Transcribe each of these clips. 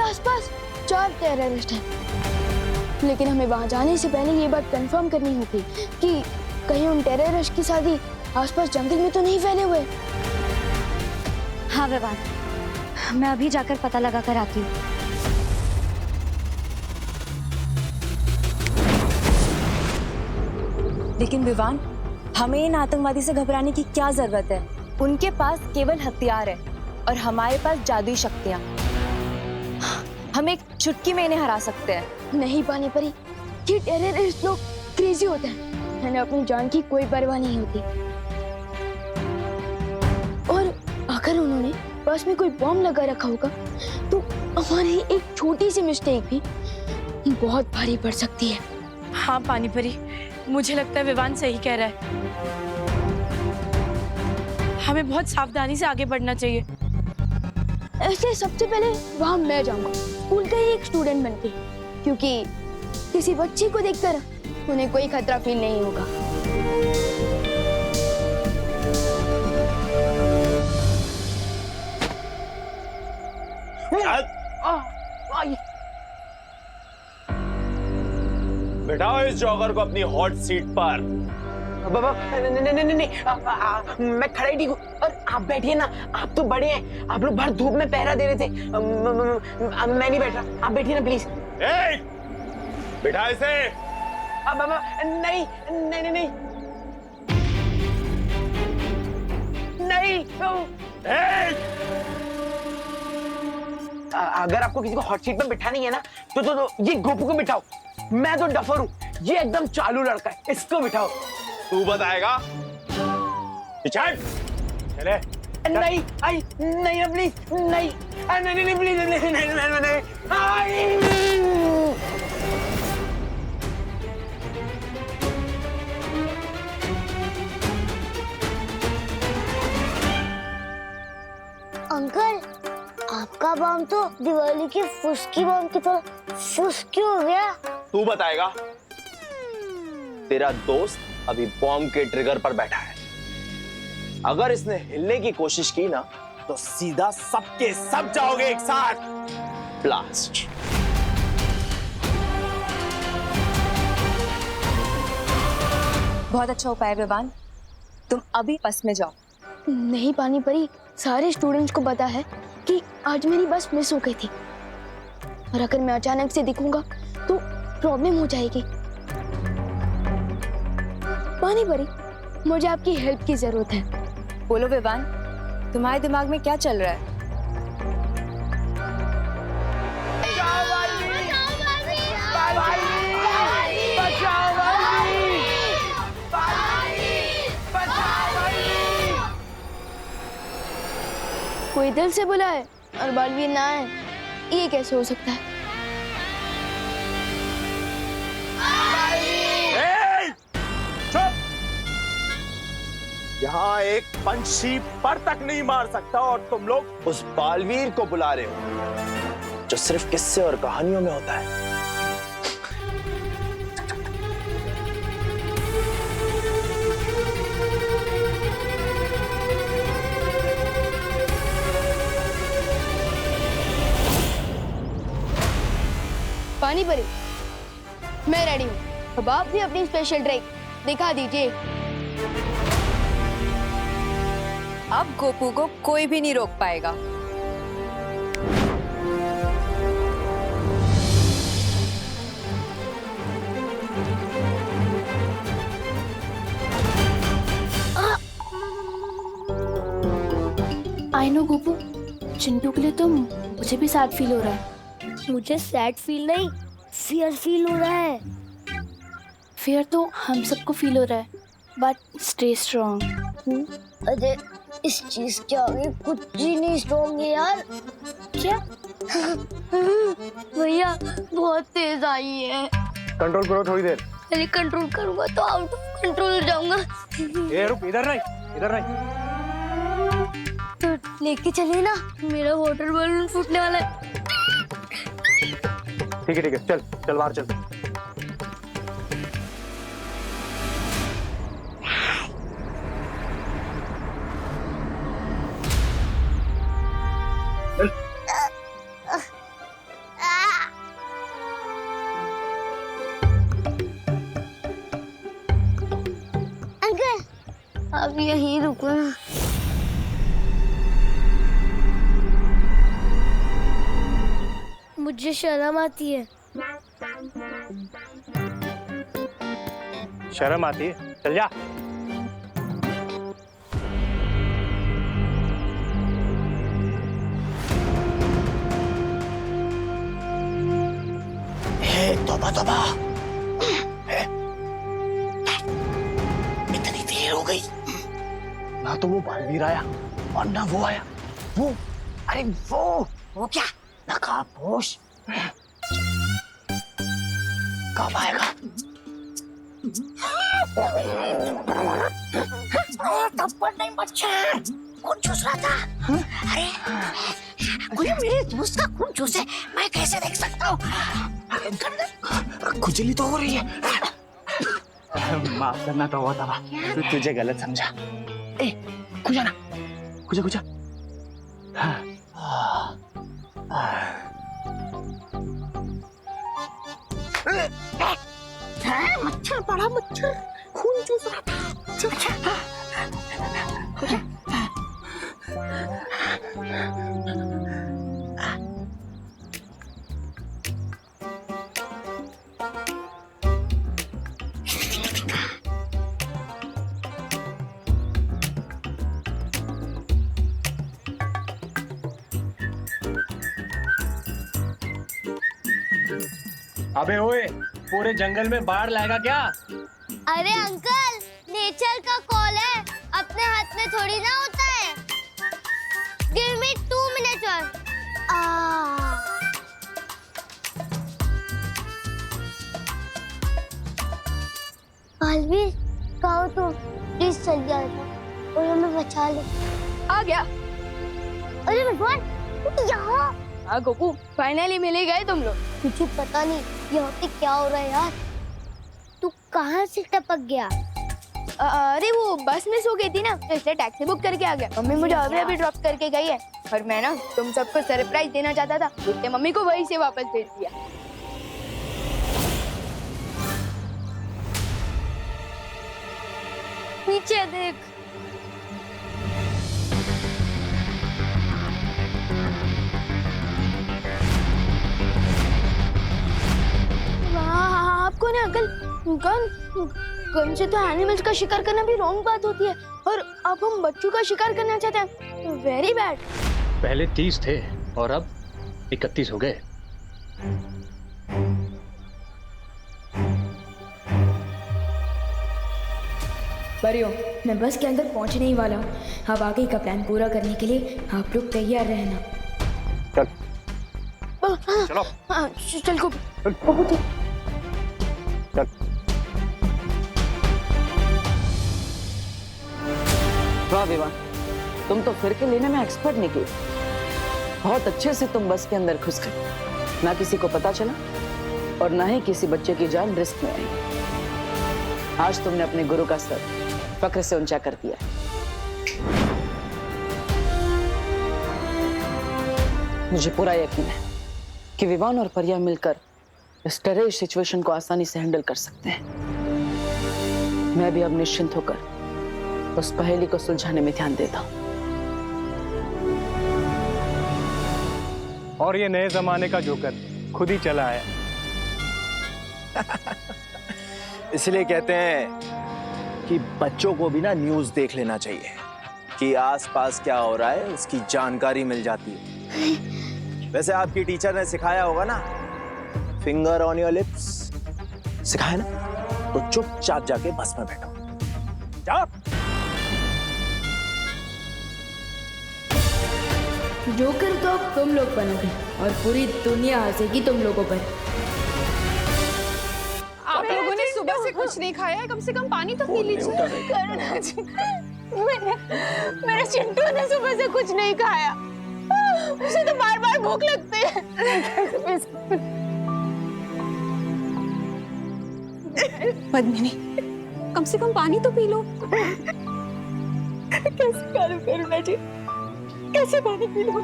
आसपास 4 टेररिस्ट हैं, लेकिन हमें वहां जाने से पहले ये बात कंफर्म करनी होगी कि कहीं उन टेररिस्ट की शादी आसपास जंगल में तो नहीं फैले हुए। हाँ विवान, मैं अभी जाकर पता लगा कर आती हूँ। लेकिन विवान, हमें इन आतंकवादी से घबराने की क्या जरूरत है? उनके पास केवल हथियार है और हमारे पास जादुई शक्तियाँ। हम एक चुटकी में इन्हें हरा सकते हैं। नहीं पानी परी, ये टेररिस्ट लोग क्रेजी होते हैं, उन्हें अपनी जान की कोई परवाह नहीं होती। और अगर उन्होंने पास में कोई बॉम्ब लगा रखा होगा तो हमारी एक छोटी सी मिस्टेक भी बहुत भारी पड़ सकती है। हाँ पानी परी, मुझे लगता है विवान सही कह रहा है। हमें बहुत सावधानी से आगे बढ़ना चाहिए। ऐसे सबसे पहले वहां मैं जाऊंगा, स्कूल का ही एक स्टूडेंट बनके, क्योंकि किसी बच्ची को देखकर उन्हें कोई खतरा फील नहीं होगा। बैठाओ इस जॉगर को अपनी हॉट सीट पर। बाबा नहीं, मैं खड़ा ही ठीक हूँ। और आप बैठिए ना, आप तो बड़े हैं, आप लोग बाहर धूप में पहरा दे रहे थे। मैं नहीं बैठ रहा, आप बैठिए ना प्लीज। बिठा इसे। बाबा नहीं नहीं नहीं नहीं नहीं। अगर आपको किसी को हॉट सीट में बिठानी है ना तो ये गोपू को बिठाओ। मैं तो डफर हूँ, ये एकदम चालू लड़का है, इसको बिठाओ। तू बताएगा? चले। नहीं आई नहीं प्लीज नहीं नहीं नहीं प्लीज नहीं नहीं नहीं। अंकल, आपका बम तो दिवाली की फुसकी बम की तरह फुसकी हो गया। तू बताएगा? तेरा दोस्त अभी बॉम्ब के ट्रिगर पर बैठा है। अगर इसने हिलने की कोशिश की ना तो सीधा सबके सब जाओगे एक साथ। ब्लास्ट। बहुत अच्छा उपाय विवान, तुम अभी बस में जाओ। नहीं पानी परी, सारे स्टूडेंट्स को पता है कि आज मेरी बस मिस हो गई थी, और अगर मैं अचानक से दिखूंगा तो प्रॉब्लम हो जाएगी। पानी परी, मुझे आपकी हेल्प की जरूरत है। बोलो विवान, तुम्हारे दिमाग में क्या चल रहा है? कोई दिल से बुलाए और बालवीर ना आए, ये कैसे हो सकता है? चुप! यहाँ एक पंछी पर तक नहीं मार सकता और तुम लोग उस बालवीर को बुला रहे हो जो सिर्फ किस्से और कहानियों में होता है। पानी परी, मैं रेडी हूँ। अब आप भी अपनी स्पेशल ट्रिक दिखा दीजिए। अब गोपू को कोई भी नहीं रोक पाएगा। आई नो गोपू, चिंटू के लिए तो मुझे भी सैड फील हो रहा है। मुझे सैड फील नहीं, फियर फील हो रहा है। फियर तो हम सबको फील हो रहा है, बट स्टे स्ट्रॉन्ग। अरे इस चीज के आगे कुछ भी नहीं स्ट्रॉन्ग है यार। क्या? भैया बहुत तेज आई है। कंट्रोल करो थोड़ी देर। अरे कंट्रोल करूंगा तो आउट ऑफ कंट्रोल हो जाऊंगा। ये रुक, इधर नहीं, इधर नहीं। तो लेके चलिए ना, मेरा वाटर बलून फूटने वाला है। ठीक है, चल चल बाहर चल। आप यहीं रुको ना। मुझे शर्म आती है। शर्म आती है? चल जा। तौबा तौबा, इतनी देर हो गई, ना तो वो बालवीर आया और ना वो आया। वो, अरे वो क्या नकाबपोश कब आएगा? थप्पड़ नहीं बच्चा, खून चूस रहा था। अरे कोई मेरे दोस्त का खून चूसे, मैं कैसे देख सकता हूँ? खुजली तो हो रही है। माफ करना तो बहुत था, तुझे गलत समझा। ए, खुजा ना, खुजा। मच्छर बड़ा मच्छर, खून चूस रहा था। खुजा। अबे ओए, पूरे जंगल में बाढ़ लाएगा क्या? अरे अंकल, नेचर का कॉल है, अपने हाथ में थोड़ी ना होता है। Give me 2 minutes और। बालवीर, कहो तो प्लीज चल जाए और हमें बचा ले। आ गया। अरे भगवान, यहाँ। हाँ गोपू, फाइनली मिल ही गए तुम लोग। मुझे पता नहीं यहाँ पे क्या हो रहा है यार। तू कहाँ से टपक गया? अरे वो बस मिस हो गई थी ना, तो इसलिए टैक्सी बुक करके आ गया। मम्मी मुझे अभी ड्रॉप करके गई है और मैं ना तुम सबको सरप्राइज देना चाहता था, इसलिए मम्मी को वहीं से वापस भेज दिया। नीचे देख। आपको ना अंकल, गन से तो एनिमल्स का शिकार करना भी रॉन्ग बात होती है, और अब हम बच्चों का शिकार करना चाहते हैं, वेरी बैड। पहले 30 थे और अब 31 हो गए। परियो, मैं बस के अंदर पहुंचने ही वाला हूँ। अब आगे का प्लान पूरा करने के लिए आप लोग तैयार रहना। चलो। चल को। वाह विवान, तुम तो फिरके लेने में एक्सपर्ट निकली। बहुत अच्छे से तुम बस के अंदर घुस गए, ना किसी को पता चला और ना ही किसी बच्चे की जान रिस्क में आई। आज तुमने अपने गुरु का सर फक्र से ऊंचा कर दिया। मुझे पूरा यकीन है कि विवान और परिया मिलकर इस टेरर सिचुएशन को आसानी से हैंडल कर सकते हैं। मैं भी अब निश्चिंत होकर उस पहेली को सुलझाने में ध्यान देता हूं। और ये नए जमाने का जोकर खुद ही चला आया। इसलिए कहते हैं कि बच्चों को भी ना न्यूज़ देख लेना चाहिए कि आसपास क्या हो रहा है, उसकी जानकारी मिल जाती है। वैसे आपकी टीचर ने सिखाया होगा ना, फिंगर ऑन योर लिप्स, सिखाया ना? तो चुपचाप जाके बस में बैठो, जाओ। जोकर तो अब तुम लोग बनोगे और पूरी दुनिया हंसेगी तुम लोगों पर। आप लोगों ने सुबह से कुछ नहीं खाया है, कम से कम पानी तो पी लीजिए। करुणा जी, मेरे चिंटू ने सुबह से कुछ नहीं खाया, उसे तो बार बार भूख लगती है। पद्मिनी, कम से कम पानी तो पी लो। कैसे करूं करुणा जी, कैसे पानी पी लूं?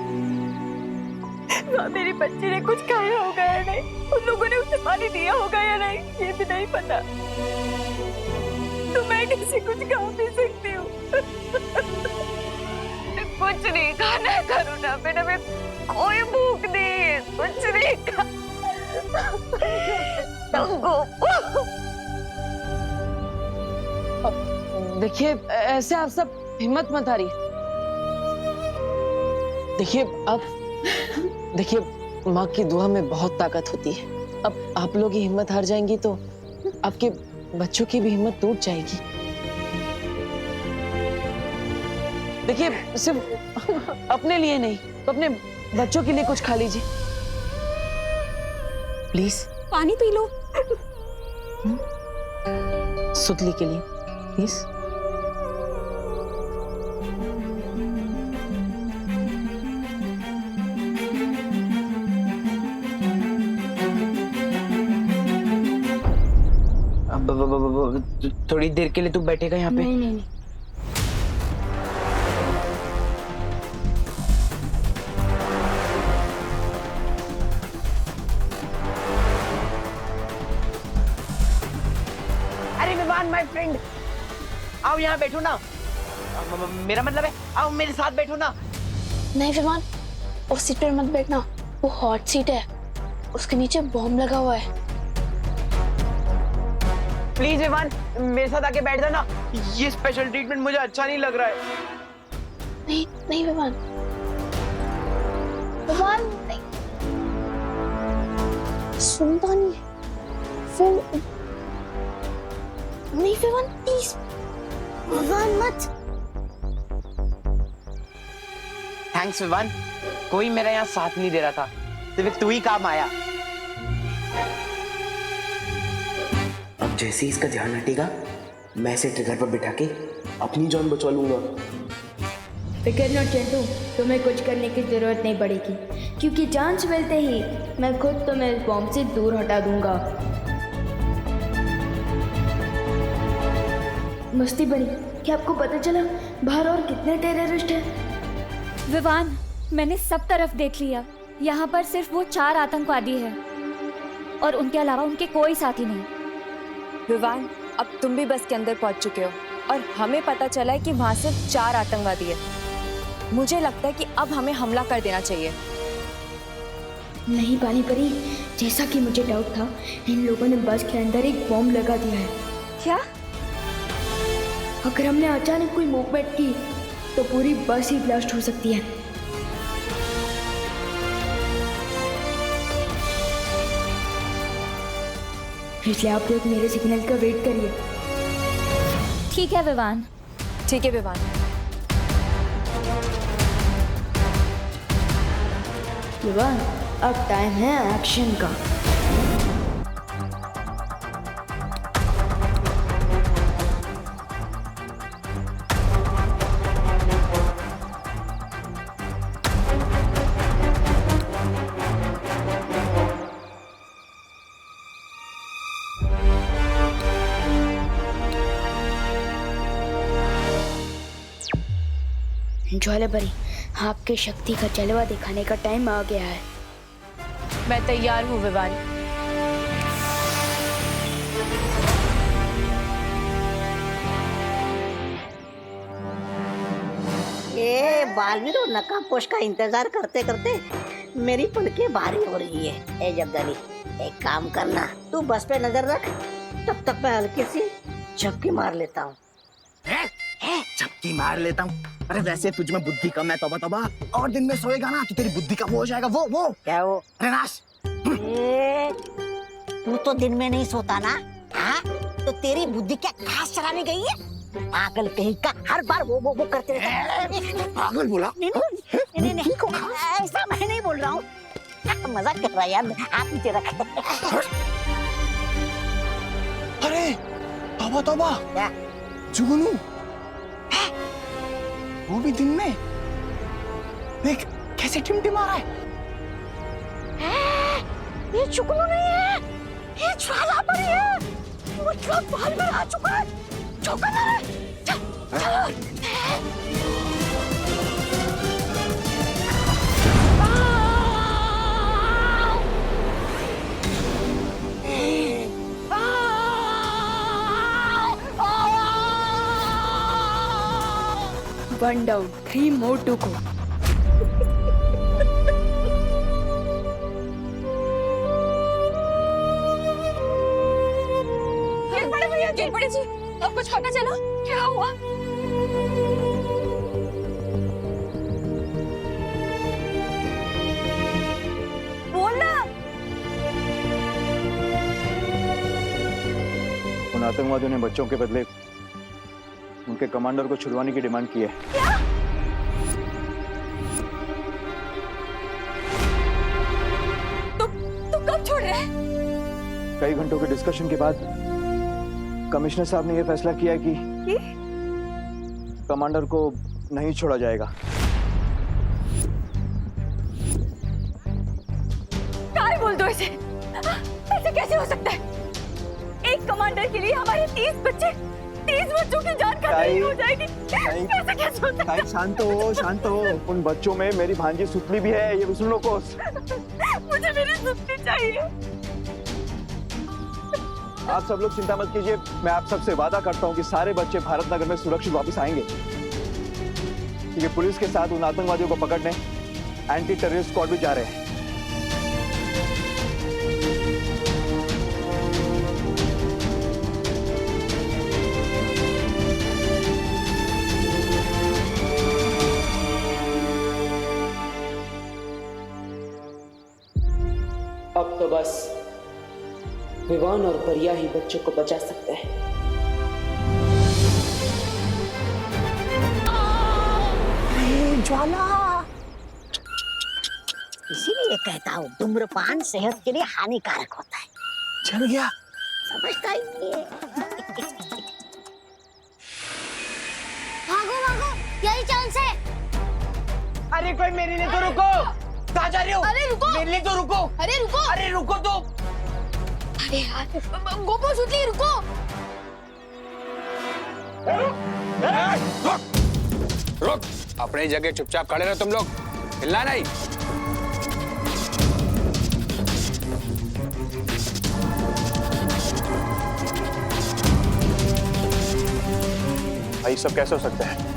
मेरी बच्ची ने कुछ खाया होगा या नहीं, उन लोगों ने उसे पानी दिया होगा या नहीं, ये भी नहीं पता। तो मैं कैसे कुछ खा पी सकती हूँ? कुछ नहीं खाना है करुणा, मैंने में कोई भूख नहीं है, कुछ नहीं खा। देखिए ऐसे आप सब हिम्मत मत हारिए। देखिए माँ की दुआ में बहुत ताकत होती है। अब आप लोग ही हिम्मत हार जाएंगी तो आपके बच्चों की भी हिम्मत टूट जाएगी। देखिए सिर्फ अपने लिए नहीं तो अपने बच्चों के लिए कुछ खा लीजिए प्लीज। पानी पी लो। सुतली के लिए प्लीज। थोड़ी देर के लिए तू बैठेगा यहाँ पे? नहीं नहीं नहीं। अरे विवान माय फ्रेंड, आओ यहाँ बैठो ना। मेरा मतलब है आओ मेरे साथ बैठो ना। नहीं विमान, उस सीट पर मत बैठना, वो हॉट सीट है, उसके नीचे बॉम्ब लगा हुआ है। प्लीज विवान मेरे साथ आके बैठ जाना, ये स्पेशल ट्रीटमेंट मुझे अच्छा नहीं लग रहा है। नहीं नहीं विमान, विमान नहीं, सुनता नहीं है फिर। नहीं विमान प्लीज, विमान मत। थैंक्स विवान, कोई मेरा यहाँ साथ नहीं दे रहा था, सिर्फ तू ही काम आया। अब जैसे ही इसका ध्यान हटेगा मैं इसे ट्रिगर पर बिठा के अपनी जान बचा लूंगा। फिकर नॉट चंटू, तुम्हें कुछ करने की जरूरत नहीं पड़ेगी, क्योंकि चांस मिलते ही मैं खुद तुम्हें इस बॉम्ब से दूर हटा दूंगा। मस्ती बनी, क्या आपको पता चला बाहर और कितने टेररिस्ट हैं? विवान, मैंने सब तरफ देख लिया, यहाँ पर सिर्फ वो 4 आतंकवादी हैं और उनके अलावा उनके कोई साथी नहीं। विवान, अब तुम भी बस के अंदर पहुंच चुके हो और हमें पता चला है कि वहां सिर्फ 4 आतंकवादी है। मुझे लगता है कि अब हमें हमला कर देना चाहिए। नहीं पानी परी, जैसा कि मुझे डाउट था, इन लोगों ने बस के अंदर एक बॉम्ब लगा दिया है। क्या? अगर हमने अचानक कोई मूवमेंट की तो पूरी बस ही ब्लास्ट हो सकती है। इसलिए आप लोग मेरे सिग्नल का वेट करिए। ठीक है विवान। ठीक है विवान। विवान, अब टाइम है एक्शन का। ज्वाला परी, आपकी शक्ति का जलवा दिखाने का टाइम आ गया है। मैं तैयार हूँ विवान। ये बालवीर और नकाबपोश का इंतजार करते करते मेरी पलकें भारी हो रही है। ए जब्दारी, एक काम करना, तू बस पे नजर रख, तब तक मैं हल्की सी झपकी मार लेता हूँ। झपकी मार लेता हूँ? अरे वैसे तुझ में बुद्धि कम है, तौबा तौबा। और दिन में सोएगा ना तो तेरी बुद्धि का वो हो जाएगा। वो क्या वो? नाश। तू तो दिन में नहीं सोता ना? हाँ, तो तेरी बुद्धि क्या घास चराने गई है? पागल कहीं का, हर बार वो करते रहता। पागल बोला? नहीं, ऐसा मैं नहीं बोल रहा हूँ, मजाक कर रहा है यार। आप नीचे रख। अरे तौबा तौबा, क्या? जुगनू, वो भी दिन में। देख कैसे टिमटिमा रहा है। ये जुगनू नहीं है, ये ज्वाला परी है। वो ट्रक बाहर में आ चुका है। चौका ना रहे। चल। 1 डाउन 3 more to go. बड़े जी, अब कुछ पता चला? क्या हुआ? बोलना। उन आतंकवादियों ने बच्चों के बदले उनके कमांडर को छुड़वाने की डिमांड की है। क्या? तुम कब छोड़ रहे हैं? कई घंटों के डिस्कशन के बाद कमिश्नर साहब ने यह फैसला किया कि कमांडर को नहीं छोड़ा जाएगा। क्या बोल दो इसे? ऐसे कैसे हो सकता है? एक कमांडर के लिए हमारे 30 बच्चों की जान खतरे हो जाएगी। ऐसे कैसे हो सकता है? शांत हो। उन बच्चों में मेरी भांजी सुतली भी है, ये भी सुन लो कोस। मुझे मेरी सुतली चाहिए। आप सब लोग चिंता मत कीजिए, मैं आप सबसे वादा करता हूँ कि सारे बच्चे भारत नगर में सुरक्षित वापस आएंगे। क्योंकि पुलिस के साथ उन आतंकवादियों को पकड़ने एंटी टेररिस्ट स्क्वाड भी जा रहे हैं। अब तो बस विवान और परिया ही बच्चों को बचा सकते हैं। ज्वाला, इसीलिए कहता हूँ धूम्रपान सेहत के लिए हानिकारक होता है। चल गया, समझता ही नहीं है। भागो भागो, यही चांस है। अरे कोई मेरे लिए तो रुको। कहाँ जा रहे हो? अरे रुको, मेरे लिए तो रुको। अरे रुको तो। अरे यार गोपो सुतली रुको। रुक, अपनी जगह चुपचाप खड़े रहो तुम लोग, हिलना नहीं। भाई सब कैसे हो सकता है?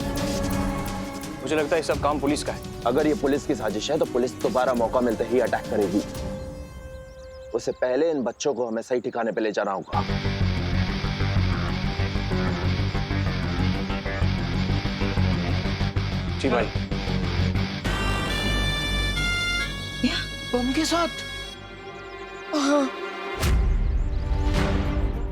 मुझे लगता है ये सब काम पुलिस का है। अगर ये पुलिस की साजिश है तो पुलिस दोबारा मौका मिलते ही अटैक करेगी। उससे पहले इन बच्चों को हमें सही ठिकाने पे ले जाना होगा। जी भाई। बम के साथ?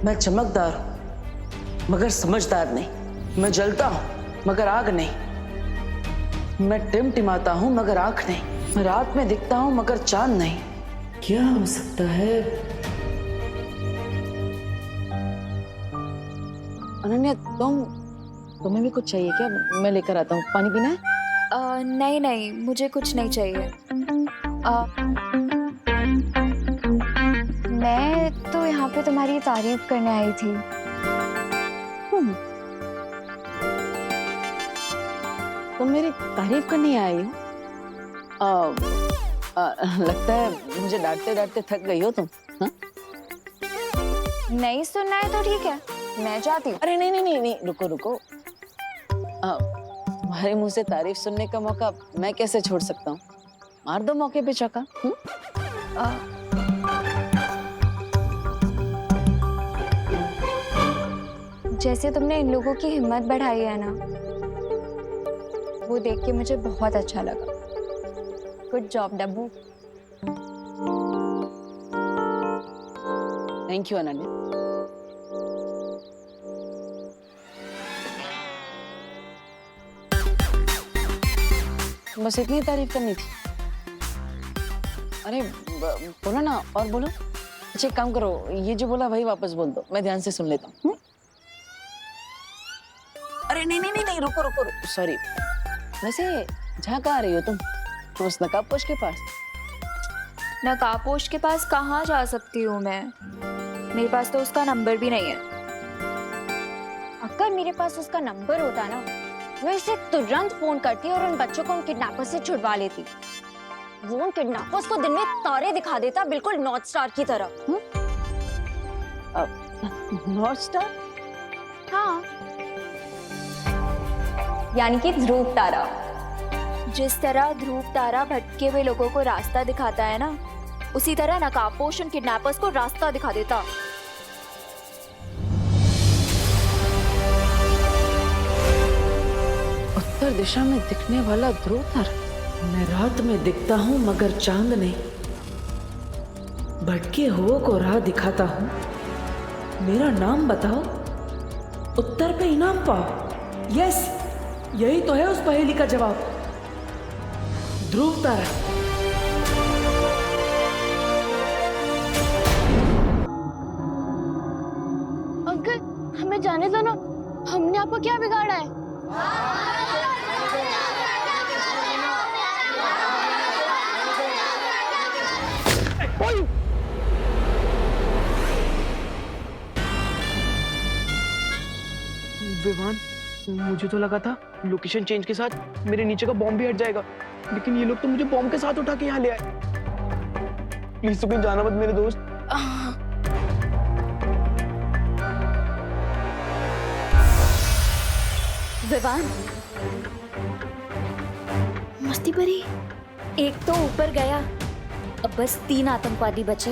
मैं चमकदार हूं मगर समझदार नहीं। मैं जलता हूं मगर आग नहीं। मैं टिमटिमाता हूं मगर आंख नहीं। मैं रात में दिखता हूं मगर चांद नहीं। क्या हो सकता है? अनन्या, तुम्हें भी कुछ चाहिए क्या? मैं लेकर आता हूँ। पानी पीना है? नहीं, मुझे कुछ नहीं चाहिए। मैं तो यहाँ पे तुम्हारी तारीफ करने आई थी। तुम मेरी तारीफ करने आई हो? लगता है मुझे डांटते डांटते थक गई हो तुम। हाँ? नहीं सुनना है तो ठीक है, मैं जाती हूँ। अरे नहीं, रुको। तुम्हारे मुंह से तारीफ सुनने का मौका मैं कैसे छोड़ सकता हूँ? मार दो मौके पे चौका। जैसे तुमने इन लोगों की हिम्मत बढ़ाई है ना, वो देख के मुझे बहुत अच्छा लगा। Good job Dabbu. Thank you Ananya. बस इतनी तारीफ करनी थी? अरे बोलो ना, और बोलो। अच्छा एक काम करो, ये जो बोला वही वापस बोल दो, मैं ध्यान से सुन लेता हूँ। अरे नहीं, रुको। सॉरी। वैसे जहाँ कहाँ रही हो तुम? तो उस नकाबपोश के पास? नकाबपोश के पास कहाँ जा सकती हूँ मैं? मेरे पास तो उसका नंबर भी नहीं है। अगर मेरे पास उसका नंबर होता ना, मैं इसे तुरंत फोन करती और उन बच्चों को उन किडनैपर्स से छुड़वा लेती। वो उन किडनैपर्स को दिन में तारे दिखा देता, बिल्कुल नॉर्थ स्टार की तरह। North star? हाँ। यानी कि ध्रुव तारा। जिस तरह ध्रुव तारा भटके हुए लोगों को रास्ता दिखाता है ना, उसी तरह नकाबपोश उन किडनैपर्स को रास्ता दिखा देता। उत्तर दिशा में दिखने वाला ध्रुव तारा। मैं रात में दिखता हूँ मगर चांद नहीं। भटके हुओं को राह दिखाता हूँ। मेरा नाम बताओ, उत्तर पे इनाम पाओ। यस, यही तो है उस पहेली का जवाब, ध्रुव तारा। अंकल, हमें जाने दो ना, हमने आपको क्या बिगाड़ा है? विवान, मुझे तो लगा था लोकेशन चेंज के साथ मेरे नीचे का बॉम्ब भी हट जाएगा, लेकिन ये लोग तो मुझे बॉम्ब के साथ उठा के यहाँ ले आए। प्लीज तो कहीं जाना मत मेरे दोस्त। विवान, मस्ती परी। एक तो ऊपर गया, अब बस 3 आतंकवादी बचे।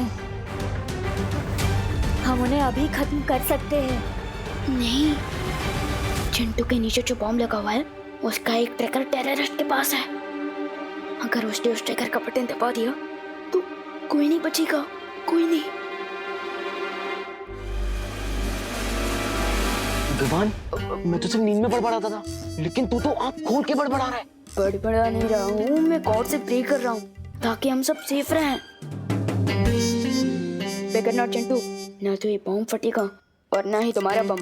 हम उन्हें अभी खत्म कर सकते हैं। नहीं, चिंटू के नीचे जो बॉम्ब लगा हुआ है, उसका एक ट्रैकर टेररिस्ट के पास है। अगर उसने उस ट्रैकर का बटन दबा दिया तो कोई नहीं बचेगा, कोई नहीं। विवान, मैं तो सिर्फ नींद में बड़बड़ाता था, लेकिन तू तो आंख खोल के बड़बड़ा रहा है। बड़बड़ा नहीं रहा हूँ, मैं गॉड से प्रे कर रहा हूँ ताकि हम सब सेफ रहें। बेगर नॉट चिंटू, ना तो ये बॉम्ब फटेगा और ना ही तुम्हारा बम।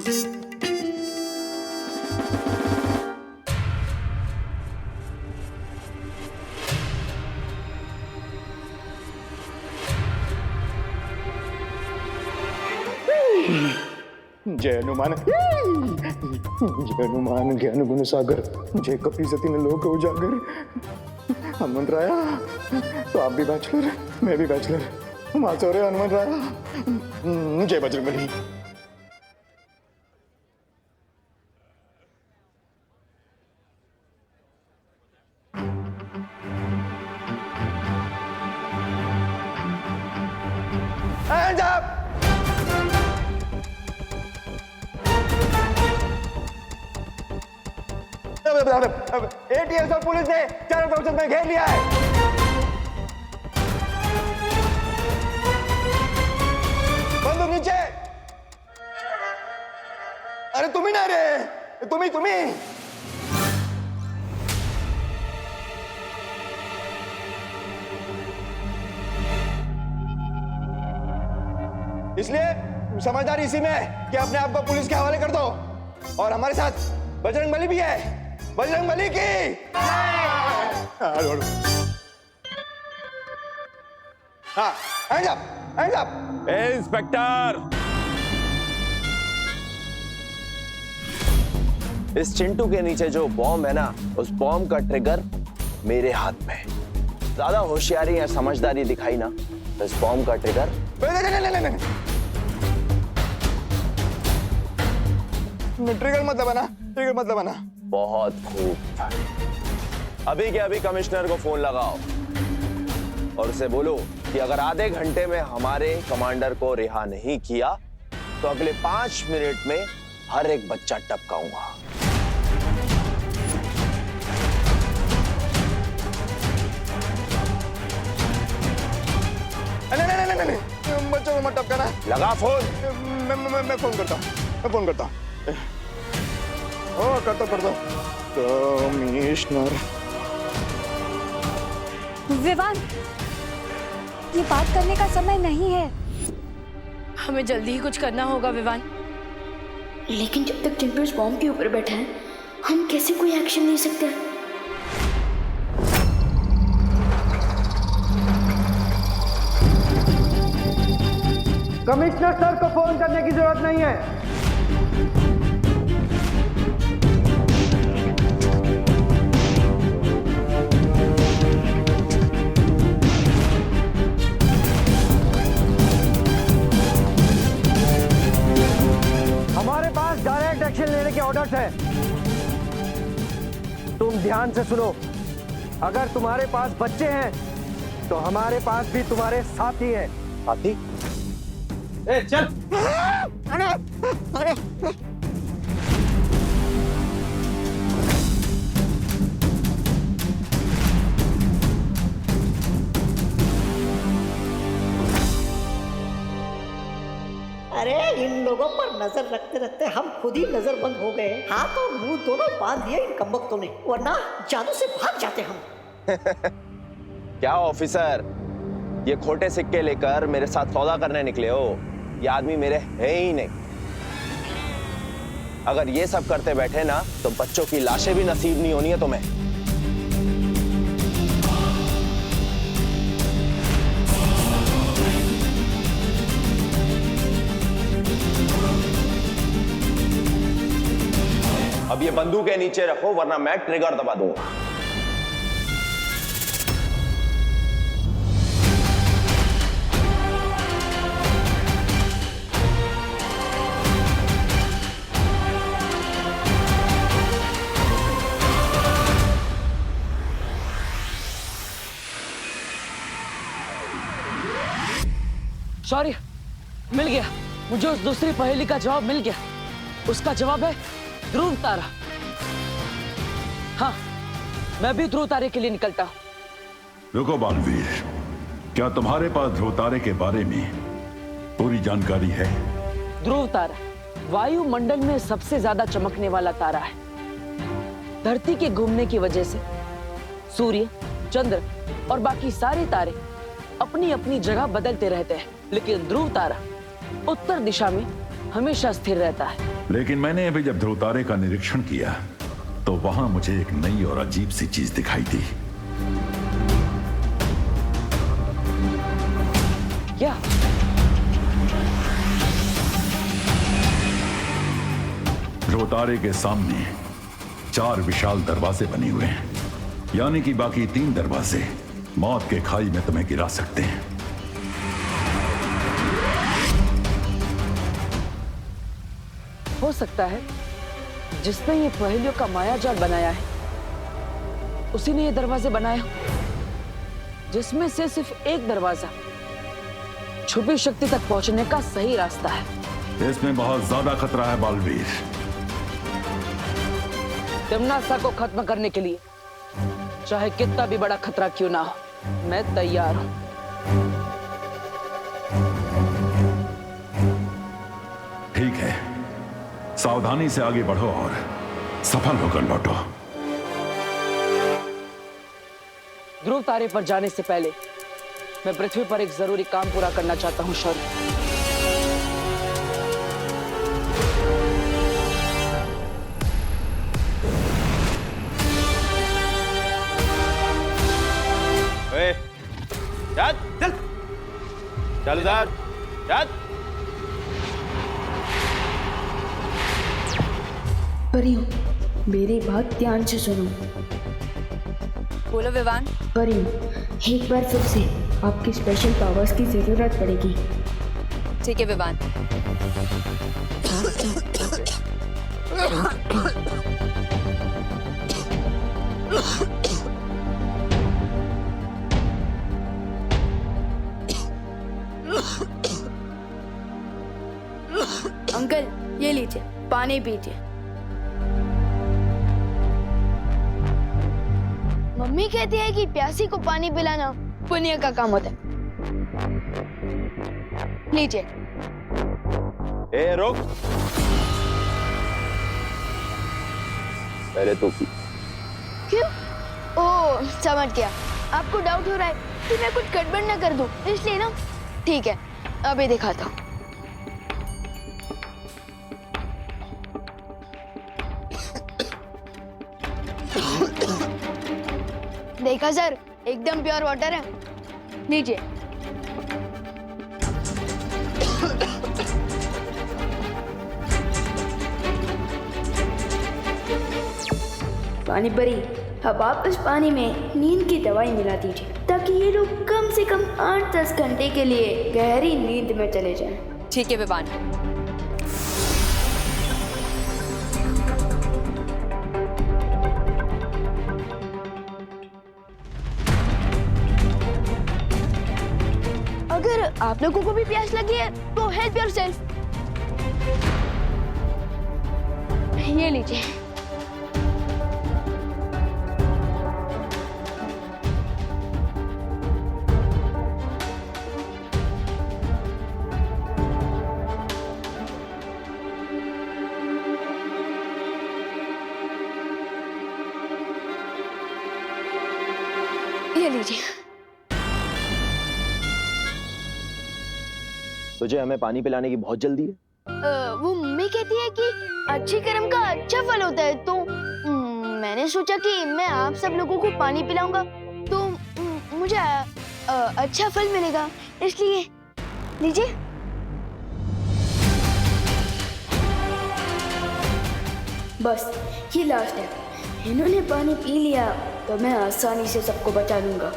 जय हनुमान, जय हनुमान ज्ञान गुण सागर, जय कपि सती लोक उजागर। हनुमान राया, तो आप भी बैचलर, मैं भी बैचलर, हम आज हो रहे हनुमान राया। जय बजरंगबली। Hands up! ATF और पुलिस ने चारों तरफ से घेर लिया है। बंदूक नीचे। अरे तुम ही ना रे, तुम ही। इसलिए समझदारी इसी में है कि अपने आप को पुलिस के हवाले कर दो, और हमारे साथ बजरंगबली भी है। बजरंगबली की हाँ, hands up, hands up। Inspector, इस चिंटू के नीचे जो बॉम्ब है ना, उस बॉम्ब का ट्रिगर मेरे हाथ में है। ज्यादा होशियारी या समझदारी दिखाई ना तो इस बॉम्ब का ट्रिगर ट्रिगर मत दबाना। बहुत खूब। अभी के अभी कमिश्नर को फोन लगाओ और उसे बोलो कि अगर आधे घंटे में हमारे कमांडर को रिहा नहीं किया तो अगले 5 मिनट में हर एक बच्चा टपकाऊंगा। नहीं, बच्चों को मत टपकाना। लगा फोन। मैं फोन करता हूँ। करता कमिश्नर। विवान, ये बात करने का समय नहीं है। हमें जल्दी ही कुछ करना होगा विवान। लेकिन जब तक चिंटू इस बॉम्ब के ऊपर बैठा है, हम कैसे कोई एक्शन ले सकते हैं? कमिश्नर सर को फोन करने की जरूरत नहीं है। हमारे पास डायरेक्ट एक्शन लेने के ऑर्डर्स हैं। तुम ध्यान से सुनो, अगर तुम्हारे पास बच्चे हैं तो हमारे पास भी तुम्हारे साथी हैं। साथी? ए चल। अरे अरे इन लोगों पर नजर रखते रखते हम खुद ही नजरबंद हो गए। हाथ और मुंह दोनों बांध दिए इन कमबख्तों ने, वरना जादू से भाग जाते हम। क्या ऑफिसर, ये खोटे सिक्के लेकर मेरे साथ सौदा करने निकले हो? ये आदमी मेरे है ही नहीं। अगर ये सब करते बैठे ना तो बच्चों की लाशें भी नसीब नहीं होनी है तुम्हें। अब ये बंदूक के नीचे रखो वरना मैं ट्रिगर दबा दूंगा। सॉरी, मिल गया मुझे उस दूसरी पहेली का जवाब मिल गया। उसका जवाब है ध्रुव तारा। हाँ, मैं भी ध्रुव तारे के लिए निकलता हूं। रुको बालवीर, क्या तुम्हारे पास ध्रुव तारे के बारे में पूरी जानकारी है? ध्रुव तारा वायुमंडल में सबसे ज्यादा चमकने वाला तारा है। धरती के घूमने की वजह से सूर्य, चंद्र और बाकी सारे तारे अपनी अपनी जगह बदलते रहते हैं, लेकिन ध्रुव तारा उत्तर दिशा में हमेशा स्थिर रहता है। लेकिन मैंने अभी जब ध्रुव तारे का निरीक्षण किया तो वहां मुझे एक नई और अजीब सी चीज दिखाई दी। क्या? ध्रुव तारे के सामने 4 विशाल दरवाजे बने हुए हैं, यानी कि बाकी 3 दरवाजे मौत के खाई में तुम्हें गिरा सकते हैं। हो सकता है जिसने ये पहेलियों का मायाजाल बनाया है उसी ने ये दरवाजे बनाए, जिसमें से सिर्फ एक दरवाजा छुपी शक्ति तक पहुंचने का सही रास्ता है। इसमें बहुत ज्यादा खतरा है बालवीर। तिम्नासा को खत्म करने के लिए चाहे कितना भी बड़ा खतरा क्यों ना हो, मैं तैयार हूं। ठीक है, सावधानी से आगे बढ़ो और सफल होकर लौटो। ध्रुव तारे पर जाने से पहले मैं पृथ्वी पर एक जरूरी काम पूरा करना चाहता हूं शौर्य। चल चल चल उधर चल। परियों, मेरी बात ध्यान से सुनो। बोलो विवान। परियों, एक बार फिर से आपकी स्पेशल पावर्स की जरूरत पड़ेगी। ठीक है विवान। अंकल ये लीजिए, पानी पीजिए। मम्मी कहती है कि प्यासी को पानी पिलाना पुण्य का काम होता है। लीजिए। ए रुक, पहले तो पी। क्यों? ओह समझ गया, आपको डाउट हो रहा है कि मैं कुछ गड़बड़ ना कर दूं, इसलिए ना। ठीक है, अभी दिखाता हूँ। देखा सर, एकदम प्योर वाटर है। लीजिए। पानी परी, अब आप इस पानी में नींद की दवाई मिला दीजिए ताकि ये लोग कम से कम 8-10 घंटे के लिए गहरी नींद में चले जाएं। ठीक है विवान। अगर आप लोगों को भी प्यास लगी है तो हेल्प योरसेल्फ। ये लीजिए। ये लीजिए। तुझे हमें पानी पिलाने की बहुत जल्दी है? वो मम्मी कहती है कि अच्छे कर्म का अच्छा फल होता है, तो मैंने सोचा कि मैं आप सब लोगों को पानी पिलाऊंगा तो मुझे अच्छा फल मिलेगा, इसलिए लीजिए। बस ये लास्ट है, इन्होंने पानी पी लिया तो मैं आसानी से सबको बचा लूंगा।